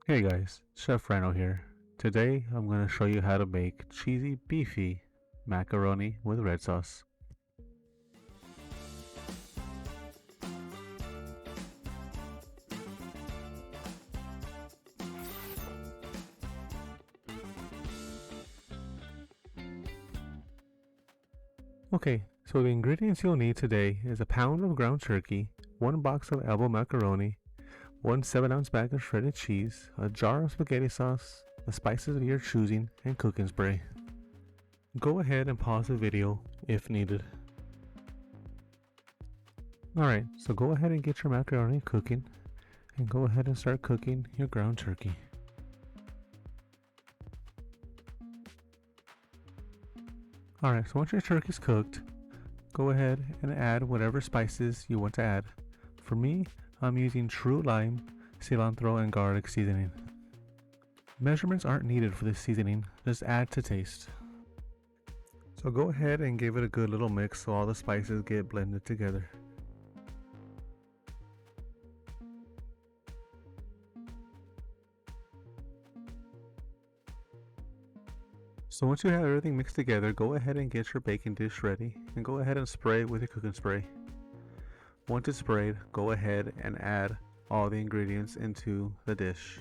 Hey guys, Chef Rhino here. Today I'm going to show you how to make cheesy beefy macaroni with red sauce. Okay, so the ingredients you'll need today is a pound of ground turkey, 1 box of elbow macaroni, 1 7-ounce bag of shredded cheese, a jar of spaghetti sauce, the spices of your choosing, and cooking spray. Go ahead and pause the video if needed. Alright, so go ahead and get your macaroni cooking, and go ahead and start cooking your ground turkey. Alright, so once your turkey's cooked, go ahead and add whatever spices you want to add. For me, I'm using true lime, cilantro, and garlic seasoning. Measurements aren't needed for this seasoning, just add to taste. So go ahead and give it a good little mix so all the spices get blended together. So once you have everything mixed together, go ahead and get your baking dish ready and go ahead and spray it with your cooking spray. Once it's sprayed, go ahead and add all the ingredients into the dish.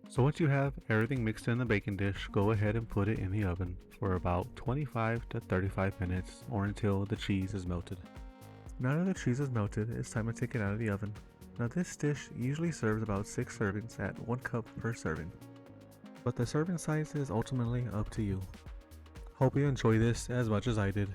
So once you have everything mixed in the baking dish, go ahead and put it in the oven for about 25 to 35 minutes or until the cheese is melted. Now that the cheese is melted, it's time to take it out of the oven. Now this dish usually serves about 6 servings at 1 cup per serving, but the serving size is ultimately up to you. Hope you enjoy this as much as I did.